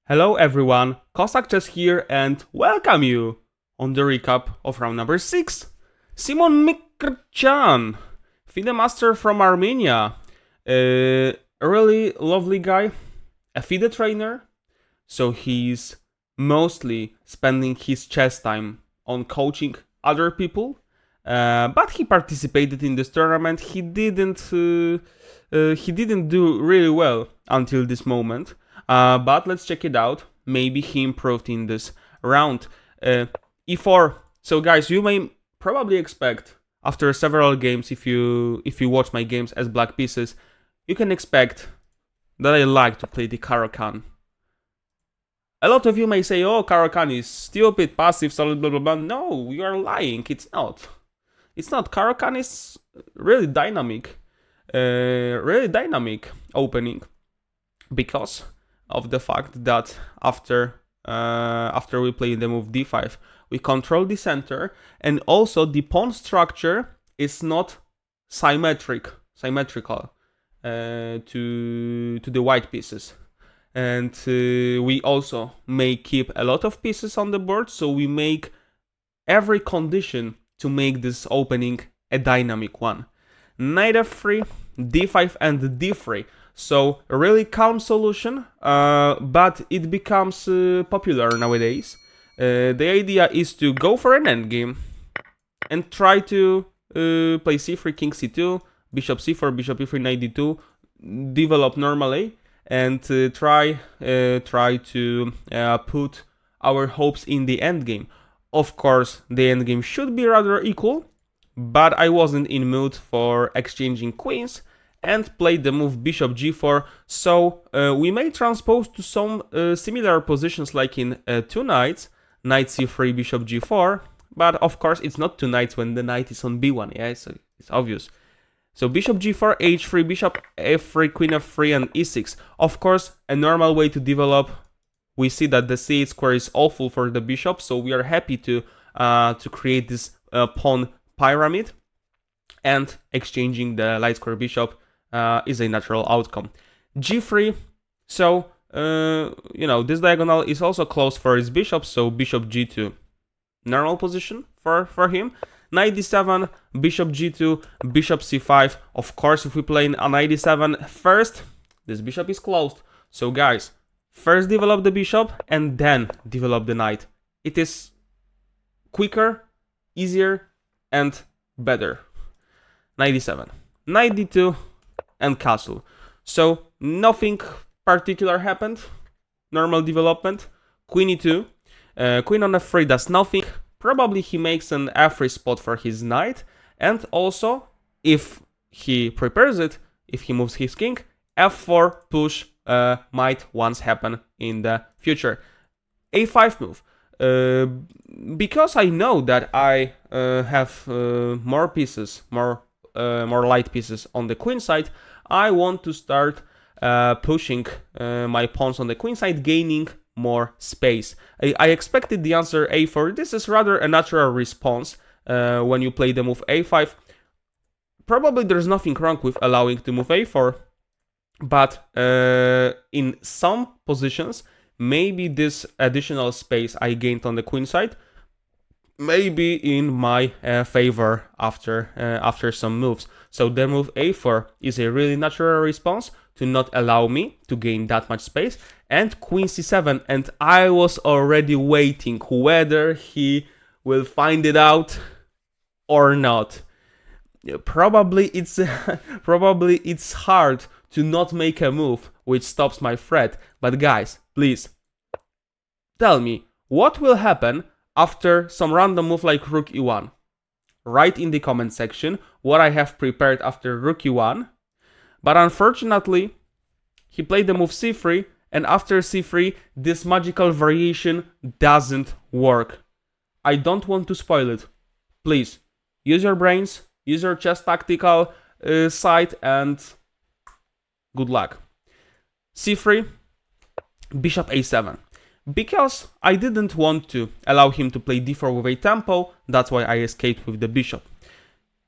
Hello everyone, KosakChess here and welcome you on the recap of round number 6. Simon Mkrtchyan, FIDE master from Armenia, a really lovely guy, a FIDE trainer, so he's mostly spending his chess time on coaching other people, but he participated in this tournament. He didn't do really well until this moment. But let's check it out. Maybe he improved in this round. E4. So guys, you may probably expect after several games, if you watch my games as black pieces, you can expect that I like to play the Caro-Kann. A lot of you may say, "Oh, Caro-Kann is stupid, passive, solid, blah blah blah." No, you are lying. It's not. It's not. Caro-Kann is really dynamic, opening, because of the fact that after we play the move d5, we control the center, and also the pawn structure is not symmetrical to the white pieces, and we also may keep a lot of pieces on the board, so we make every condition to make this opening a dynamic one. Knight f3, d5 and d3. So a really calm solution, but it becomes popular nowadays. The idea is to go for an endgame and try to play c3, king c2, bishop c4, bishop e3, knight d2, develop normally, and try to put our hopes in the endgame. Of course, the endgame should be rather equal, but I wasn't in mood for exchanging queens and played the move bishop g4, so we may transpose to some similar positions like in two knights, knight c3, bishop g4, but of course it's not two knights when the knight is on b1, yeah, so it's obvious. So bishop g4, h3, bishop f3, queen f3 and e6. Of course, a normal way to develop, we see that the c8 square is awful for the bishop, so we are happy to create this pawn pyramid, and exchanging the light square bishop is a natural outcome. g3, so this diagonal is also closed for his bishop, so bishop g2, normal position for him. Knight d7, bishop g2, bishop c5. Of course, if we play a knight d7 first, this bishop is closed. So guys, first develop the bishop and then develop the knight. It is quicker, easier and better. Knight d7, knight d2 and castle. So nothing particular happened, normal development. Queen e2, queen on f3 does nothing. Probably he makes an f3 spot for his knight, and also if he prepares it, if he moves his king, f4 push might once happen in the future. a5 move. Because I know that I have more pieces, more light pieces on the queen side, I want to start pushing my pawns on the queen side, gaining more space. I expected the answer a4. This is rather a natural response when you play the move a5. Probably there's nothing wrong with allowing to move a4, but in some positions, maybe this additional space I gained on the queen side may be in my favor after some moves. So the move a4 is a really natural response to not allow me to gain that much space. And queen c7, and I was already waiting whether he will find it out or not. Probably it's hard to not make a move which stops my threat. But guys, please tell me what will happen after some random move like rook e1. Write in the comment section what I have prepared after rook e1. But unfortunately, he played the move c3, and after c3, this magical variation doesn't work. I don't want to spoil it. Please, use your brains, use your chess tactical side, and good luck. c3, bishop a7. Because I didn't want to allow him to play d4 with a tempo, that's why I escaped with the bishop.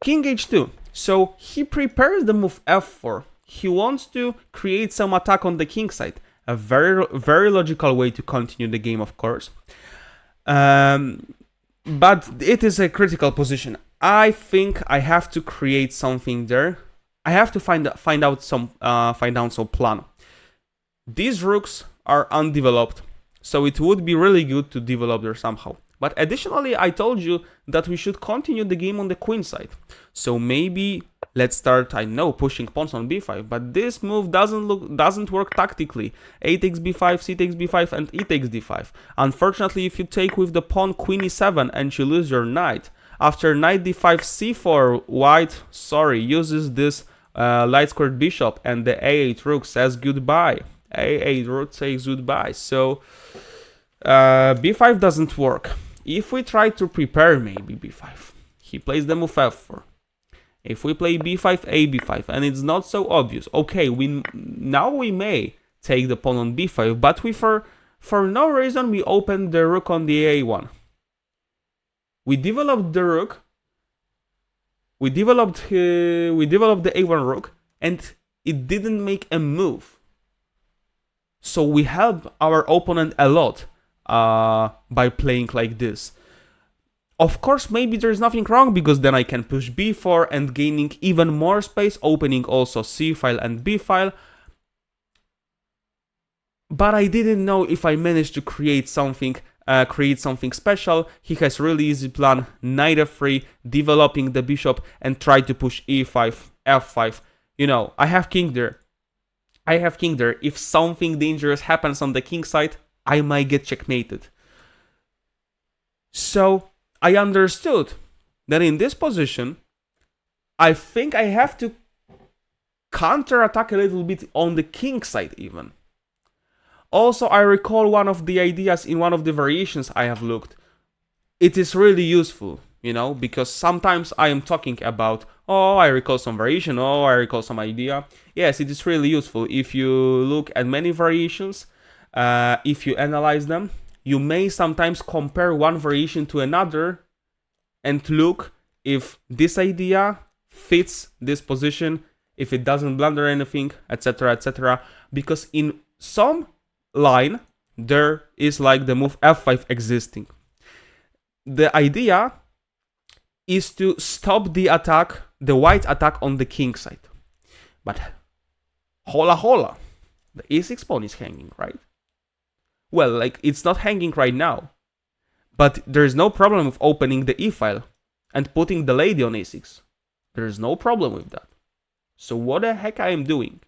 King h2. So he prepares the move f4. He wants to create some attack on the king side, A very logical way to continue the game, of course. But it is a critical position. I think I have to create something there. I have to find out some plan. These rooks are undeveloped, so it would be really good to develop there somehow. But additionally, I told you that we should continue the game on the queen side. So maybe let's start, I know, pushing pawns on b5, but this move doesn't work tactically. A takes b5, c takes b5, and e takes d5. Unfortunately, if you take with the pawn queen e7 and you lose your knight, after knight d5 c4, white, uses this light squared bishop, and the a8 rook says goodbye. A8 rook says goodbye. So b5 doesn't work. If we try to prepare maybe b5, he plays the move f4. If we play b5, a b5, and it's not so obvious, okay, now we may take the pawn on b5, but for no reason we opened the rook on the a1. We developed the rook. We developed the a1 rook, and it didn't make a move. So we help our opponent a lot by playing like this. Of course, maybe there's nothing wrong, because then I can push b4 and gaining even more space, opening also c file and b file. But I didn't know if I managed to create something special. He has really easy plan, knight f3, developing the bishop, and try to push e5, f5. You know, I have king there. If something dangerous happens on the king side, I might get checkmated. So I understood that in this position, I think I have to counter-attack a little bit on the king side even. Also, I recall one of the ideas in one of the variations I have looked. It is really useful, you know, because sometimes I am talking about, oh, I recall some variation, oh, I recall some idea. Yes, it is really useful. If you look at many variations, if you analyze them, you may sometimes compare one variation to another and look if this idea fits this position, if it doesn't blunder anything, etc., etc. Because in some line, there is like the move f5 existing. The idea is to stop the attack, the white attack on the king side. But hola, the e6 pawn is hanging, right? Well, like, it's not hanging right now, but there is no problem with opening the e file and putting the lady on a6. There is no problem with that. So what the heck I am doing?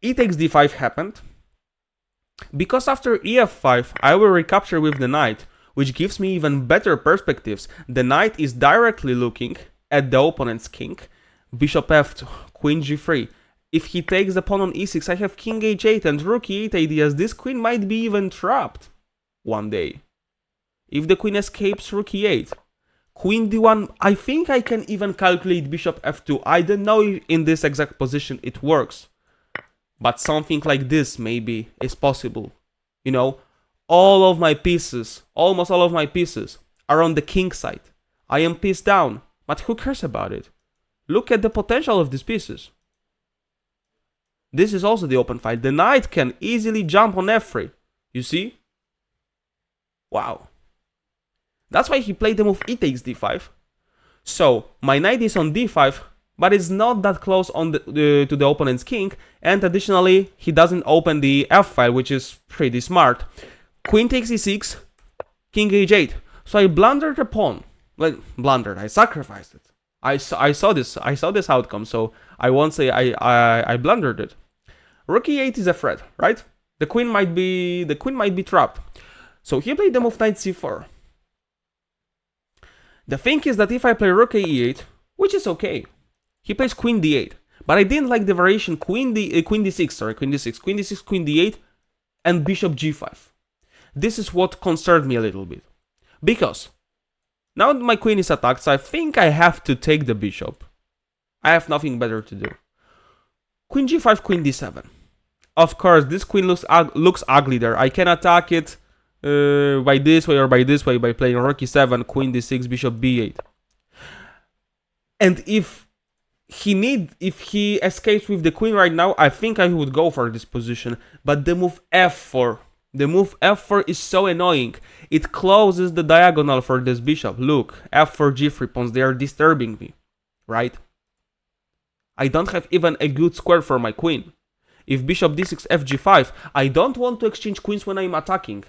E takes d5 happened, because after ef5 I will recapture with the knight, which gives me even better perspectives. The knight is directly looking at the opponent's king, bishop f2, queen g3. If he takes the pawn on e6, I have king h8 and rook e8 ideas. This queen might be even trapped one day. If the queen escapes, rook e8. Queen d1, I think I can even calculate bishop f2. I don't know if in this exact position it works. But something like this maybe is possible. You know, all of my pieces, almost all of my pieces, are on the king side. I am pieced down, but who cares about it? Look at the potential of these pieces. This is also the open file. The knight can easily jump on f3. You see? Wow. That's why he played the move e takes d5. So, my knight is on d5, but it's not that close on to the opponent's king. And additionally, he doesn't open the f file, which is pretty smart. Queen takes e6, king h8. So I blundered the pawn. Well, blundered. I sacrificed it. I saw this outcome, so I won't say I blundered it. Rook e8 is a threat, right? The queen might be trapped. So he played the move knight c4. The thing is that if I play rook e8, which is okay, he plays queen d8. But I didn't like the variation queen d6, queen d8, and bishop g5. This is what concerned me a little bit, because now my queen is attacked, so I think I have to take the bishop. I have nothing better to do. Queen g5, queen d7. Of course, this queen looks ugly there. I can attack it by this way or by this way by playing rook e7, queen d6, bishop b8. And if if he escapes with the queen right now, I think I would go for this position. But the move f4, the move f4 is so annoying. It closes the diagonal for this bishop. Look, f4 g3 pawns, they are disturbing me, right? I don't have even a good square for my queen. If bishop d6 fg5, I don't want to exchange queens when I'm attacking.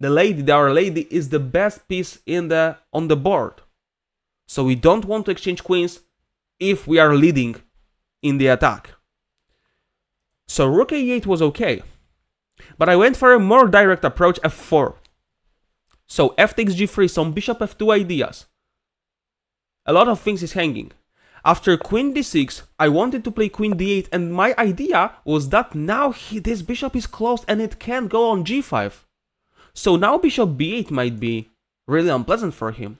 Our lady is the best piece on the board. So we don't want to exchange queens if we are leading in the attack. So rook a8 was okay. But I went for a more direct approach, f4. So f takes g3, some bishop f2 ideas. A lot of things is hanging. After queen d6, I wanted to play queen d8, and my idea was that now this bishop is closed and it can't go on g5. So now bishop b8 might be really unpleasant for him.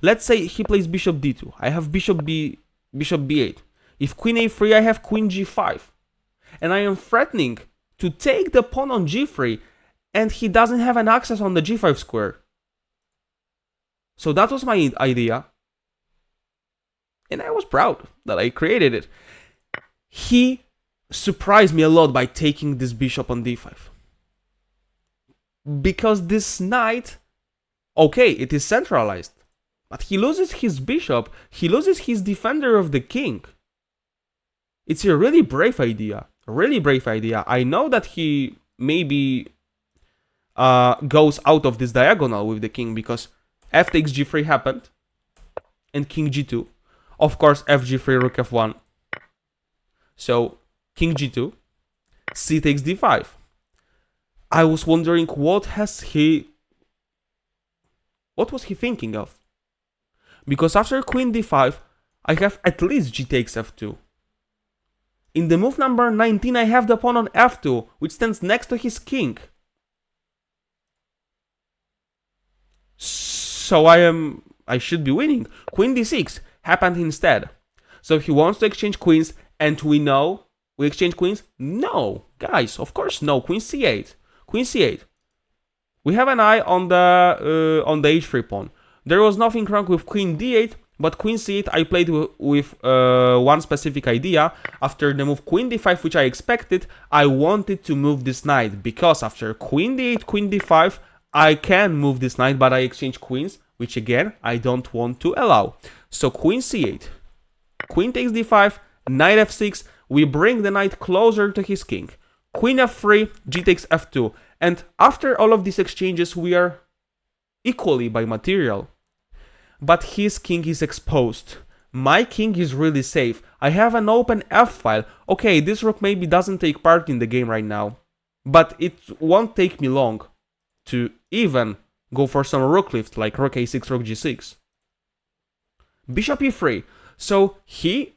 Let's say he plays bishop d2. I have bishop b8. If queen a3, I have queen g5. And I am threatening to take the pawn on g3, and he doesn't have an access on the g5 square. So that was my idea. And I was proud that I created it. He surprised me a lot by taking this bishop on d5. Because this knight, okay, it is centralized. But he loses his bishop, he loses his defender of the king. It's a really brave idea. A really brave idea. I know that he maybe goes out of this diagonal with the king because f takes g3 happened. And king g2. Of course, f g3, rook f1. So, king g2, c takes d5. I was wondering what was he thinking of? Because after queen d5, I have at least g takes f2. In the move number 19, I have the pawn on f2, which stands next to his king. So I should be winning. Queen d6 happened instead. So he wants to exchange queens, and we exchange queens? No, guys, of course no. Queen c8. Queen c8. We have an eye on the h3 pawn. There was nothing wrong with queen d8, but queen c8 I played with one specific idea. After the move queen d5, which I expected, I wanted to move this knight, because after queen d8, queen d5, I can move this knight, but I exchange queens, which again, I don't want to allow. So queen c8, queen takes d5, knight f6, we bring the knight closer to his king. Queen f3, g takes f2, and after all of these exchanges, we are equally by material. But his king is exposed. My king is really safe. I have an open f-file. Okay, this rook maybe doesn't take part in the game right now, but it won't take me long to even go for some rook lift like rook a6, rook g6. Bishop e3. So he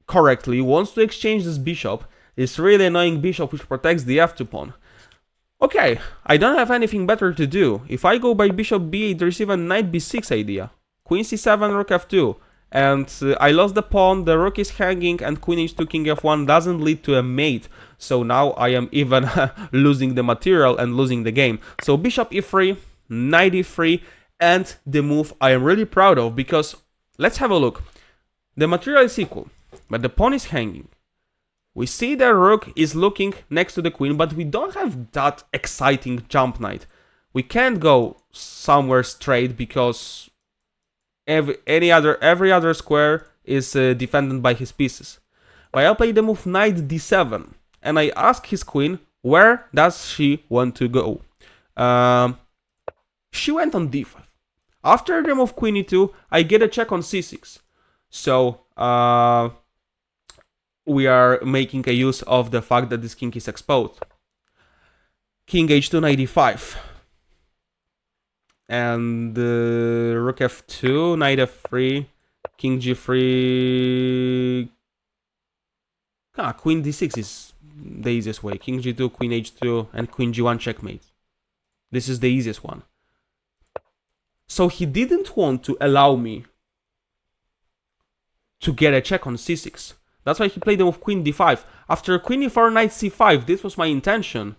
correctly wants to exchange this bishop. This really annoying bishop which protects the f2 pawn. Okay, I don't have anything better to do. If I go by bishop b8, there's even knight b6 idea. Queen c7, rook f2. And I lost the pawn, the rook is hanging, and queen h2, king f1 doesn't lead to a mate. So now I am even losing the material and losing the game. So bishop e3, knight e3, and the move I am really proud of, because let's have a look. The material is equal, but the pawn is hanging. We see the rook is looking next to the queen, but we don't have that exciting jump knight. We can't go somewhere straight because every other square is defended by his pieces. But I'll play the move knight d7, and I ask his queen, where does she want to go? She went on d5. After the move queen e2, I get a check on c6. So we are making a use of the fact that this king is exposed. King h2, knight e5. And rook f2, knight f3, king g3. Queen d6 is the easiest way. King g2, queen h2, and queen g1 checkmate. This is the easiest one. So he didn't want to allow me to get a check on c6. That's why he played the move queen d5. After queen e4, knight c5, this was my intention.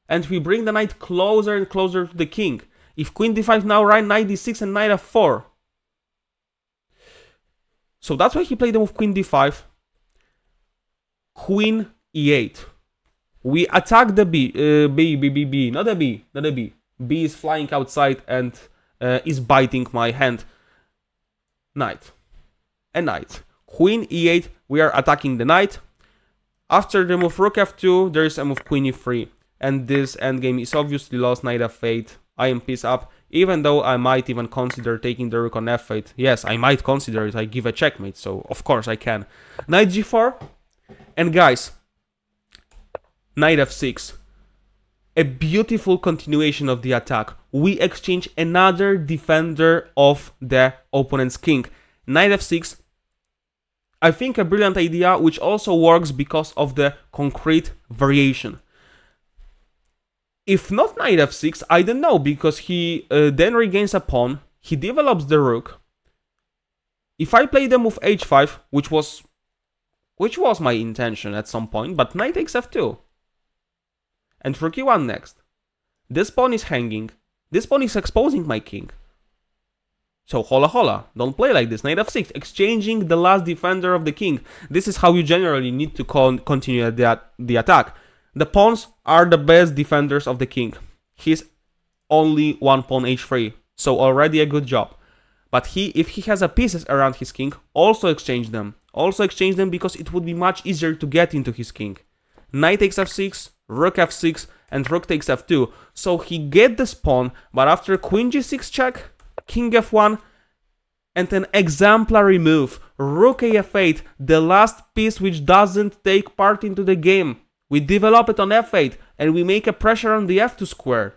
And we bring the knight closer and closer to the king. If queen d5 now, right, knight d6 and knight f4. So that's why he played the move Queen d5, Queen e8. We attack the B, not the B. B is flying outside and is biting my hand. Knight. A knight. Queen e8, we are attacking the knight. After the move rook f2, there is a move queen e3. And this endgame is obviously lost, knight f8. I am piece up, even though I might even consider taking the rook on f8. Yes, I might consider it, I give a checkmate, so of course I can. Knight g4, and guys, knight f6. A beautiful continuation of the attack. We exchange another defender of the opponent's king. Knight f6, I think a brilliant idea, which also works because of the concrete variation. If not knight f6, I don't know, because he then regains a pawn, he develops the rook. If I play the move h5, which was my intention at some point, but knight takes f2. And rook e1 next. This pawn is hanging. This pawn is exposing my king. So hola hola, don't play like this. Knight f6, exchanging the last defender of the king. This is how you generally need to continue the attack. The pawns are the best defenders of the king. He's only one pawn h3, so already a good job. But if he has a pieces around his king, also exchange them. Also exchange them because it would be much easier to get into his king. Knight takes f6, rook f6, and rook takes f2. So he get this pawn, but after queen g6 check, king f1, and an exemplary move, rook af8, the last piece which doesn't take part into the game. We develop it on f8, and we make a pressure on the f2 square.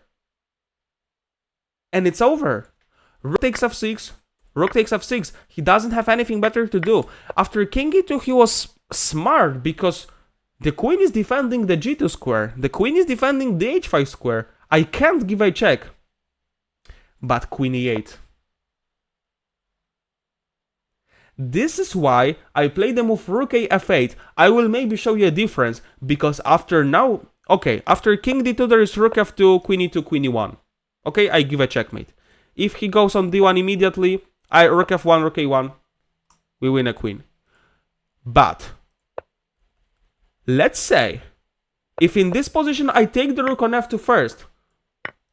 And it's over. Rook takes f6, rook takes f6. He doesn't have anything better to do. After king e2, he was smart, because the queen is defending the g2 square. The queen is defending the h5 square. I can't give a check. But queen e8. This is why I play the move rook a f8. I will maybe show you a difference, because after king d2 there is rook f2, queen e2, queen e1. Okay, I give a checkmate. If he goes on d1 immediately, rook f1, rook a1, we win a queen. But let's say, if in this position I take the rook on f2 first,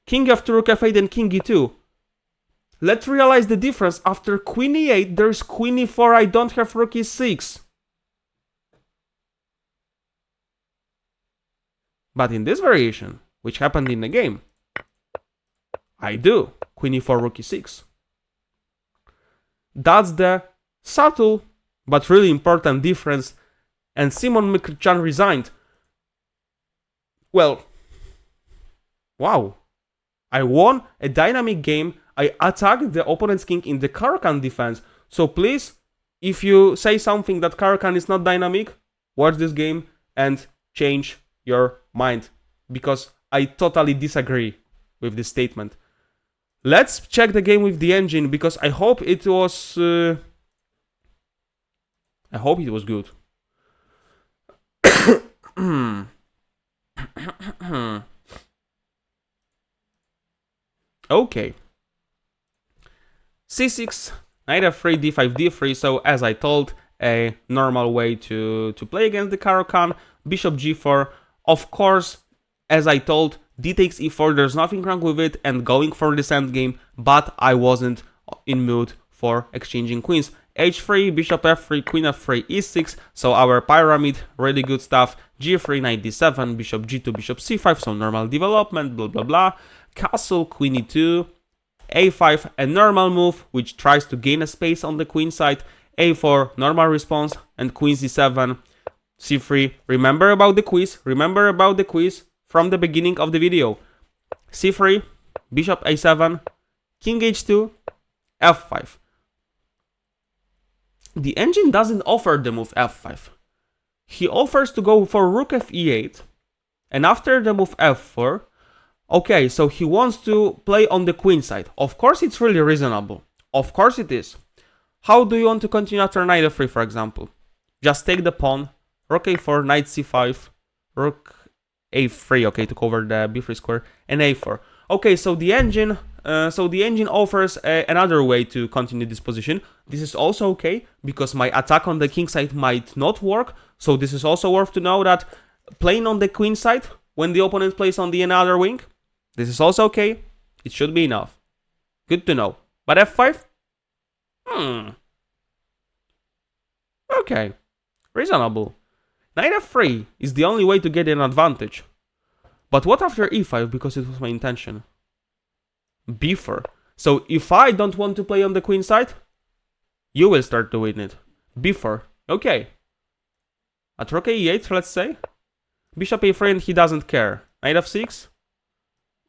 king f2, rook f8, and king e2, let's realize the difference. After queen e8, there's queen e4, I don't have rook e6. But in this variation, which happened in the game, I do. Queen e4, rook e6. That's the subtle but really important difference. And Simon Mkrtchyan resigned. Well, wow. I won a dynamic game. I attacked the opponent's king in the Caro-Kann defense. So please, if you say something that Caro-Kann is not dynamic, watch this game and change your mind. Because I totally disagree with this statement. Let's check the game with the engine, because I hope it was... good. Okay. c6, knight f3, d5, d3. So as I told, a normal way to play against the Caro-Kann. Bishop g4. Of course, as I told, d takes e4. There's nothing wrong with it and going for this endgame. But I wasn't in mood for exchanging queens. h3, bishop f3, queen f3, e6. So our pyramid, really good stuff. g3, knight d7, bishop g2, bishop c5. So normal development, blah blah blah. Castle, queen e2, a5, a normal move which tries to gain a space on the queen side, a4, normal response, and queen c7, c3. Remember about the quiz from the beginning of the video. c3, bishop a7, king h2, f5. The engine doesn't offer the move f5. He offers to go for rook f e8, and after the move f4, okay, so he wants to play on the queen side. Of course, it's really reasonable. Of course it is. How do you want to continue after knight f3, for example? Just take the pawn, rook a4, knight c5, rook a3, okay, to cover the b3 square, and a4. Okay, so the engine offers another way to continue this position. This is also okay, because my attack on the king side might not work. So this is also worth to know that playing on the queen side, when the opponent plays on the another wing, this is also okay. It should be enough. Good to know. But f5? Okay. Reasonable. Knight f3 is the only way to get an advantage. But what after e5, because it was my intention? b4. So if I don't want to play on the queen side, you will start doing it. b4. Okay. At rook e8, let's say. Bishop a3 and he doesn't care. Knight f6.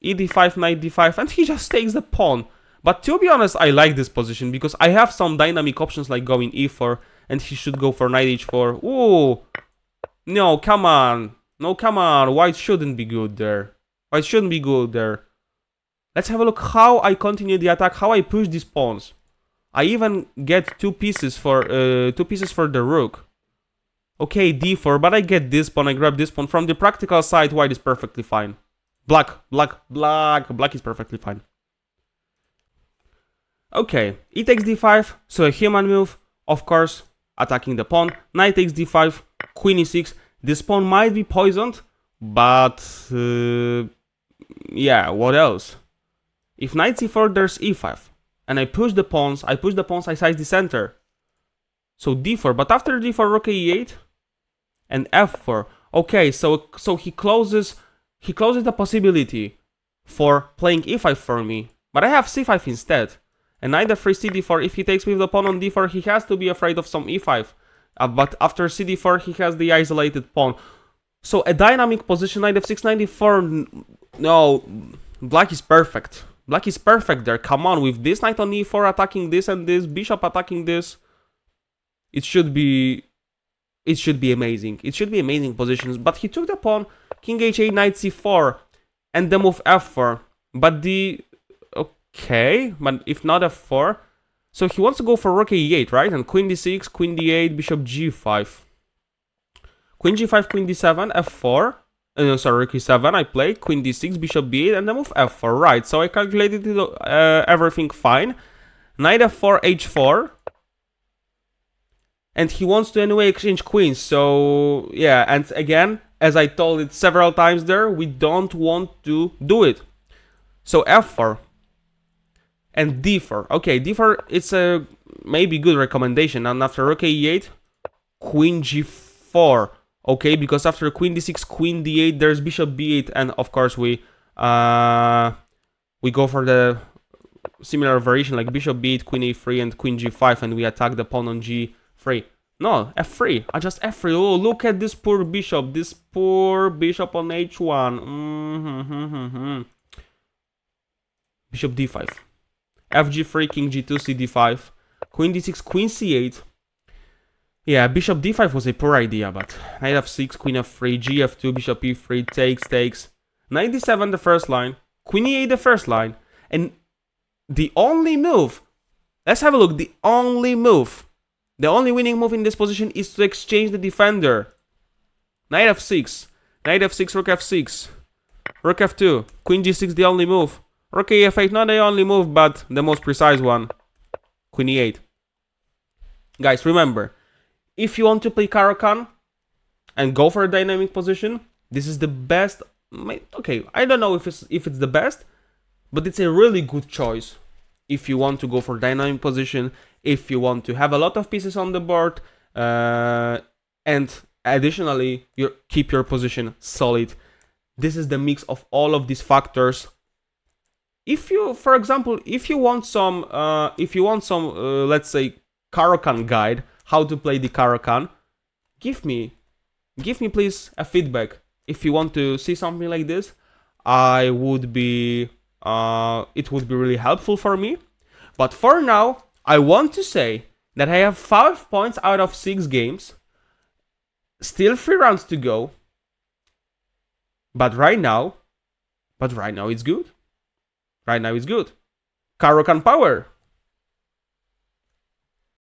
ed5, knight d5, and he just takes the pawn. But to be honest, I like this position because I have some dynamic options like going e4, and he should go for knight h4. Ooh! No, come on. No, come on. White shouldn't be good there. White shouldn't be good there. Let's have a look how I continue the attack, how I push these pawns. I even get two pieces for the rook. Okay, d4, but I get this pawn, I grab this pawn. From the practical side, white is perfectly fine. Black is perfectly fine. Okay, e takes d5, so a human move, of course, attacking the pawn. Knight takes d5, queen e6. This pawn might be poisoned, but yeah, what else? If knight c4, there's e5, and I push the pawns, I size the center. So d4, but after d4, rook e8, and f4. Okay, so he closes the possibility for playing e5 for me, but I have c5 instead. And knight f3, cd4, if he takes with the pawn on d4, he has to be afraid of some e5. But after cd4, he has the isolated pawn. So a dynamic position, knight f6, knight d4, no, black is perfect. Black is perfect there, come on, with this knight on e4 attacking this and this, bishop attacking this, it should be amazing. It should be amazing positions, but he took the pawn, king h8, knight c4, and the move f4. But okay, but if not f4, so he wants to go for rook e8, right? And queen d6, queen d8, bishop g5. Queen g5, queen d7, f4. Sorry, rook e7, I play, queen d6, bishop b8, and the move f4, right? So I calculated everything fine. Knight f4, h4. And he wants to anyway exchange queens, so yeah, and again, as I told it several times there, we don't want to do it. So f4 and d4. Okay, d4, it's a maybe good recommendation, and after rook e8, queen g4. Okay, because after queen d6, queen d8, there's bishop b8, and of course we go for the similar variation like bishop b8, queen a3, and queen g5, and we attack the pawn on g3. No, f3. I just f3. Oh, look at this poor bishop on h1. Bishop d5. fg3, king g2, cd5. Queen d6, queen c8. Yeah, bishop d5 was a poor idea, but knight f6, queen f3, gf2, bishop e3, takes. Knight d7 the first line, queen e8 the first line, and the only move, let's have a look, the only winning move in this position is to exchange the defender. Knight f6, rook f6, rook f2, queen g6 the only move, rook e8 not the only move, but the most precise one, queen e8. Guys, remember, if you want to play Caro-Kann and go for a dynamic position, this is the best. Okay, I don't know if it's the best, but it's a really good choice. If you want to go for dynamic position, if you want to have a lot of pieces on the board, and additionally, you keep your position solid. This is the mix of all of these factors. If you, for example, if you want some, let's say, Caro-Kann guide, how to play the Caro-Kann, give me please a feedback. If you want to see something like this, it would be really helpful for me. But for now, I want to say that I have 5 points out of 6 games, still 3 rounds to go. But right now it's good. Right now it's good. Caro-Kann power.